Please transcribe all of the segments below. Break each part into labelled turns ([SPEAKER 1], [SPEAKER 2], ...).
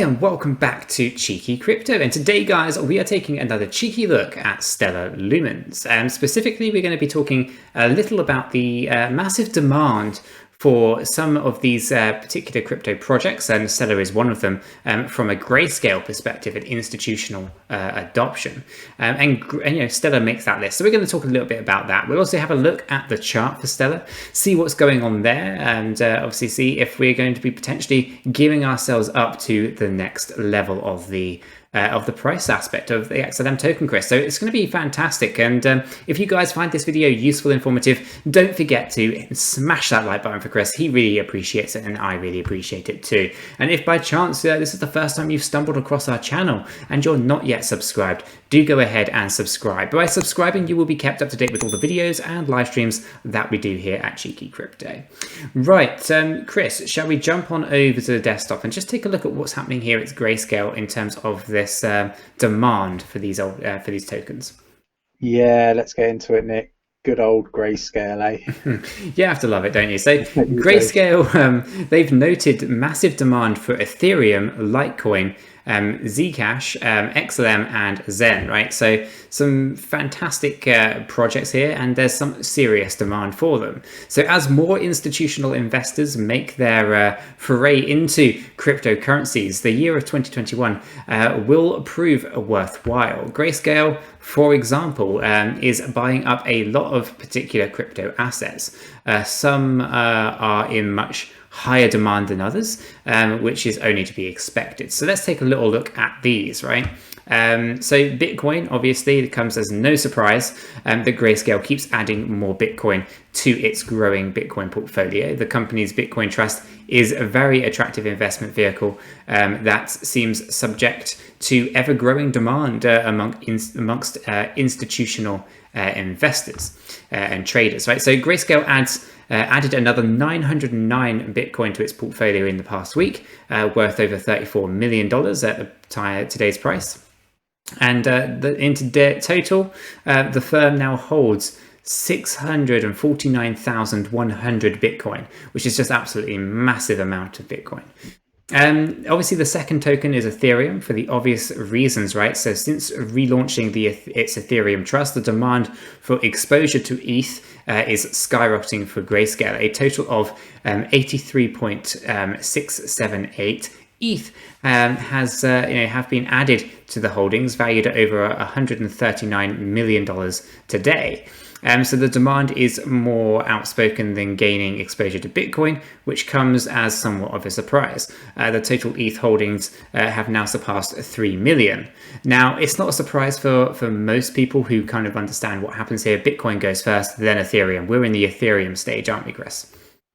[SPEAKER 1] and welcome back to Cheeky Crypto, and today guys we are taking another cheeky look at Stellar Lumens, and specifically we're going to be talking a little about the massive demand for some of these particular crypto projects, and Stellar is one of them, from a grayscale perspective and institutional adoption. And you know, Stellar makes that list. So we're going to talk a little bit about that. We'll also have a look at the chart for Stellar, see what's going on there, and obviously see if we're going to be potentially gearing ourselves up to the next level of the price aspect of the XLM token, Chris. So it's going to be fantastic. And if you guys find this video useful, informative, don't forget to smash that like button for Chris. He really appreciates it, and I really appreciate it too. And if by chance this is the first time you've stumbled across our channel and you're not yet subscribed, do go ahead and subscribe. By subscribing, you will be kept up to date with all the videos and live streams that we do here at Cheeky Crypto. Right, Chris, shall we jump on over to the desktop and just take a look at what's happening here at Grayscale in terms of this demand for these tokens?
[SPEAKER 2] Yeah, let's get into it, Nick. Good old Grayscale, eh?
[SPEAKER 1] You have to love it, don't you? So Grayscale, they've noted massive demand for Ethereum, Litecoin, Zcash, XLM, and Zen, right? So some fantastic projects here, and there's some serious demand for them. So as more institutional investors make their foray into cryptocurrencies, the year of 2021 will prove worthwhile. Grayscale, for example, is buying up a lot of particular crypto assets. Some are in much higher demand than others, which is only to be expected. So let's take a little look at these, right? So Bitcoin, obviously, it comes as no surprise that Grayscale keeps adding more Bitcoin to its growing Bitcoin portfolio. The company's Bitcoin Trust is a very attractive investment vehicle that seems subject to ever-growing demand amongst institutional investors and traders, right? So Grayscale added another 909 Bitcoin to its portfolio in the past week, worth over $34 million at today's price. And in total, the firm now holds 649,100 Bitcoin, which is just absolutely massive amount of Bitcoin. Obviously, the second token is Ethereum for the obvious reasons, right? So since relaunching its Ethereum trust, the demand for exposure to ETH is skyrocketing for Grayscale. A total of 83.678 ETH have been added to the holdings, valued at over $139 million today. So the demand is more outspoken than gaining exposure to Bitcoin, which comes as somewhat of a surprise. The total ETH holdings have now surpassed 3 million. Now, it's not a surprise for most people who kind of understand what happens here. Bitcoin goes first, then Ethereum. We're in the Ethereum stage, aren't we, Chris?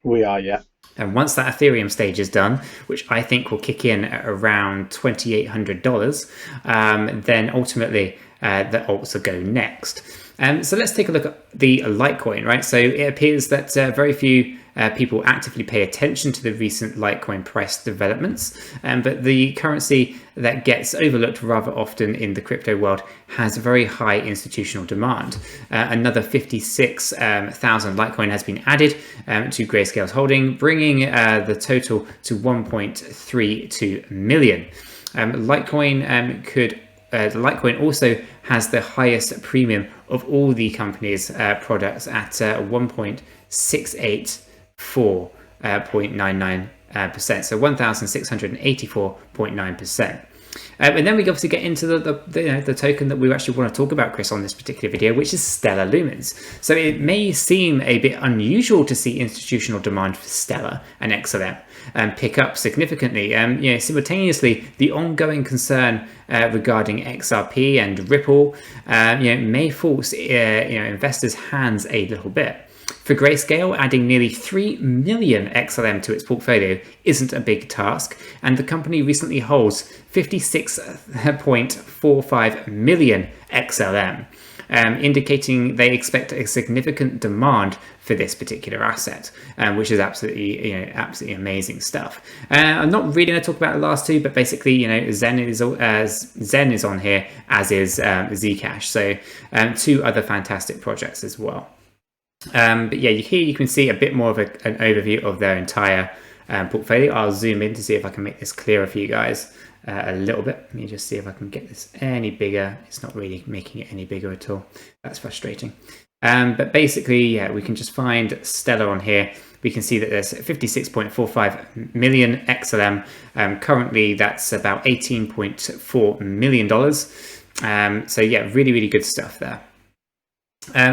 [SPEAKER 2] We are, yeah.
[SPEAKER 1] And once that Ethereum stage is done, which I think will kick in at around $2,800, then ultimately the alts will go next. So let's take a look at the Litecoin, right? So it appears that very few people actively pay attention to the recent Litecoin price developments, but the currency that gets overlooked rather often in the crypto world has very high institutional demand. Another 56,000 Litecoin has been added to Grayscale's holding, bringing the total to 1.32 million. Litecoin also has the highest premium of all the company's products at 1.684.99%, so 1,684.9%. And then we obviously get into the token that we actually want to talk about, Chris, on this particular video, which is Stellar Lumens. So it may seem a bit unusual to see institutional demand for Stellar and XLM pick up significantly. Simultaneously, the ongoing concern regarding XRP and Ripple may force investors' hands a little bit. For Grayscale, adding nearly 3 million XLM to its portfolio isn't a big task, and the company recently holds 56.45 million XLM, indicating they expect a significant demand for this particular asset, which is absolutely amazing stuff. I'm not really going to talk about the last two, but basically, Zen is on here, as is Zcash. So two other fantastic projects as well. But yeah, here you can see a bit more of an overview of their entire portfolio. I'll zoom in to see if I can make this clearer for you guys. a little bit. Let me just see if I can get this any bigger. It's not really making it any bigger at all. That's frustrating. But basically, yeah, we can just find Stellar on here. We can see that there's 56.45 million XLM. Currently, that's about $18.4 million. So yeah, really, really good stuff there.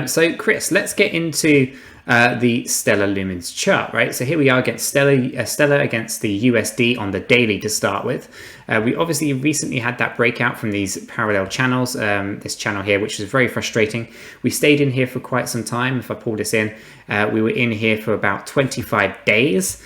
[SPEAKER 1] So Chris, let's get into the Stellar Lumens chart, right? So here we are against Stellar against the USD on the daily to start with. We obviously recently had that breakout from these parallel channels, this channel here, which was very frustrating. We stayed in here for quite some time. If I pull this in, we were in here for about 25 days,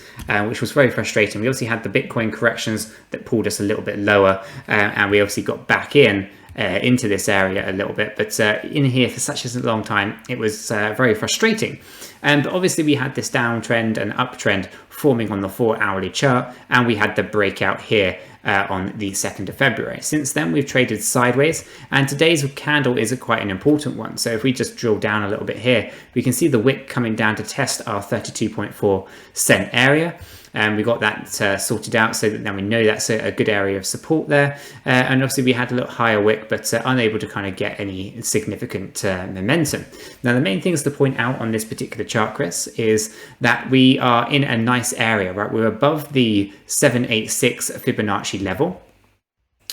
[SPEAKER 1] which was very frustrating. We obviously had the Bitcoin corrections that pulled us a little bit lower, and we obviously got back in into this area a little bit, but in here for such a long time, it was very frustrating. But obviously we had this downtrend and uptrend forming on the 4-hourly chart, and we had the breakout here on the 2nd of February. Since then, we've traded sideways, and today's candle is quite an important one. So if we just drill down a little bit here, we can see the wick coming down to test our 32.4 cent area. And we got that sorted out, so that now we know that's a good area of support there. And obviously we had a little higher wick, but unable to kind of get any significant momentum. Now the main things to point out on this particular chart, Chris, is that we are in a nice area, right? We're above the 786 Fibonacci level.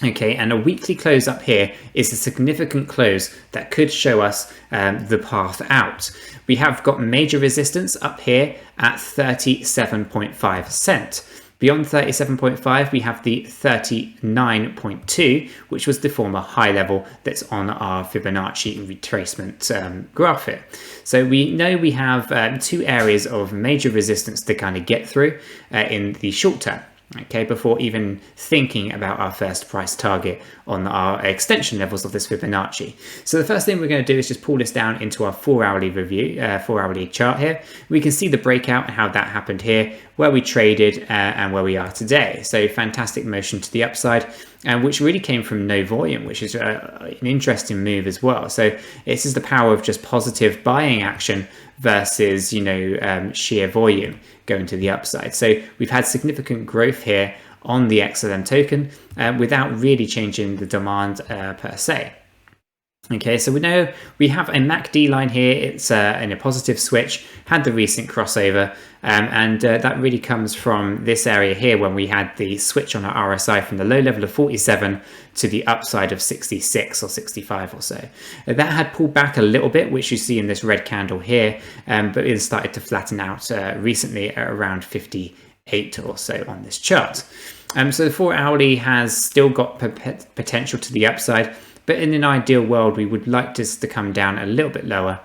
[SPEAKER 1] Okay, and a weekly close up here is a significant close that could show us the path out. We have got major resistance up here at 37.5 cent. Beyond 37.5, we have the 39.2, which was the former high level that's on our Fibonacci retracement graph here. So we know we have 2 areas of major resistance to kind of get through in the short term. Okay, before even thinking about our first price target on our extension levels of this Fibonacci. So the first thing we're going to do is just pull this down into our 4-hourly review, 4-hourly chart here. We can see the breakout and how that happened here, where we traded and where we are today. So fantastic motion to the upside, which really came from no volume, which is an interesting move as well. So this is the power of just positive buying action versus, you know, sheer volume going to the upside. So we've had significant growth here on the XLM token without really changing the demand per se. Okay, so we know we have a MACD line here. It's in a positive switch, had the recent crossover, and that really comes from this area here when we had the switch on our RSI from the low level of 47 to the upside of 66 or 65 or so. That had pulled back a little bit, which you see in this red candle here, but it started to flatten out recently at around 58 or so on this chart. So the 4-hourly has still got potential to the upside. But in an ideal world, we would like this to come down a little bit lower,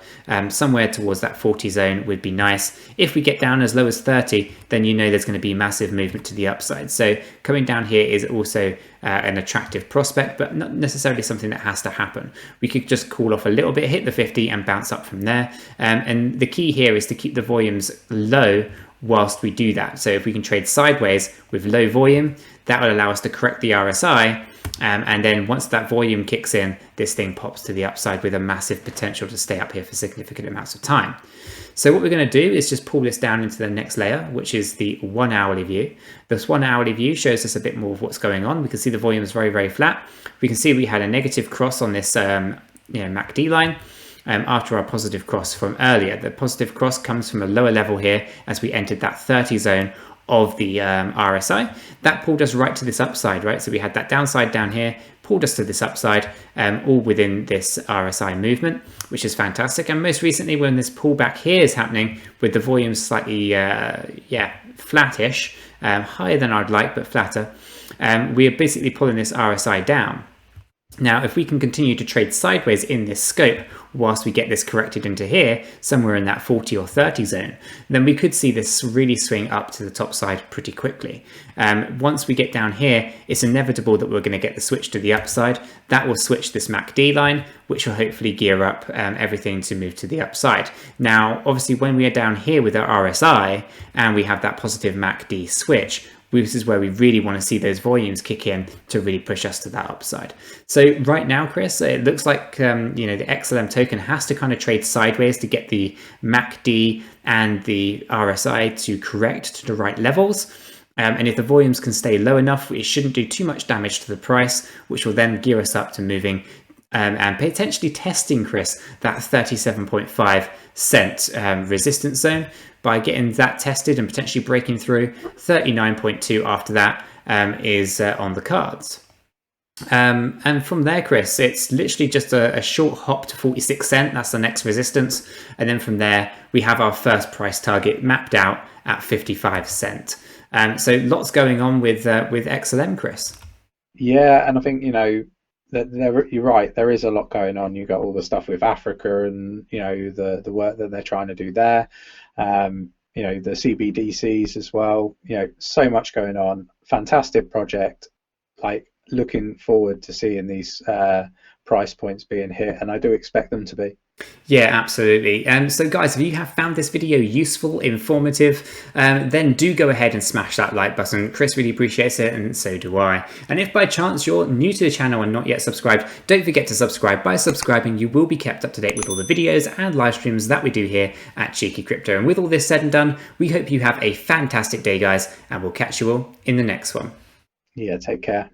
[SPEAKER 1] somewhere towards that 40 zone would be nice. If we get down as low as 30, then you know there's going to be massive movement to the upside. So coming down here is also an attractive prospect, but not necessarily something that has to happen. We could just cool off a little bit, hit the 50 and bounce up from there. And the key here is to keep the volumes low whilst we do that. So if we can trade sideways with low volume, that will allow us to correct the RSI. And then once that volume kicks in, this thing pops to the upside with a massive potential to stay up here for significant amounts of time. So what we're going to do is just pull this down into the next layer, which is the 1-hourly view. This 1-hourly view shows us a bit more of what's going on. We can see the volume is very, very flat. We can see we had a negative cross on this MACD line. After our positive cross from earlier. The positive cross comes from a lower level here as we entered that 30 zone of the RSI. That pulled us right to this upside, right? So we had that downside down here, pulled us to this upside, all within this RSI movement, which is fantastic. And most recently, when this pullback here is happening with the volume slightly, flattish, higher than I'd like, but flatter, we are basically pulling this RSI down. Now, if we can continue to trade sideways in this scope, whilst we get this corrected into here, somewhere in that 40 or 30 zone, then we could see this really swing up to the top side pretty quickly. Once we get down here, it's inevitable that we're going to get the switch to the upside. That will switch this MACD line, which will hopefully gear up everything to move to the upside. Now, obviously, when we are down here with our RSI and we have that positive MACD switch, this is where we really want to see those volumes kick in to really push us to that upside. So right now, Chris, it looks like the XLM token has to kind of trade sideways to get the MACD and the RSI to correct to the right levels. And if the volumes can stay low enough, it shouldn't do too much damage to the price, which will then gear us up to moving and potentially testing, Chris, that 37.5 cent resistance zone. By getting that tested and potentially breaking through, 39.2 after that is on the cards. And from there, Chris, it's literally just a short hop to 46 cent. That's the next resistance. And then from there, we have our first price target mapped out at 55 cent. So lots going on with XLM, Chris.
[SPEAKER 2] Yeah, and I think, you know, that you're right. There is a lot going on. You've got all the stuff with Africa and, you know, the work that they're trying to do there. You know, the CBDCs as well. You know, so much going on. Fantastic project. Like, looking forward to seeing these price points being hit, and I do expect them to be.
[SPEAKER 1] Yeah, absolutely. So guys, if you have found this video useful, informative, then do go ahead and smash that like button. Chris really appreciates it, and so do I. And if by chance you're new to the channel and not yet subscribed, don't forget to subscribe. By subscribing, you will be kept up to date with all the videos and live streams that we do here at Cheeky Crypto. And with all this said and done, we hope you have a fantastic day, guys, and we'll catch you all in the next one.
[SPEAKER 2] Yeah, take care.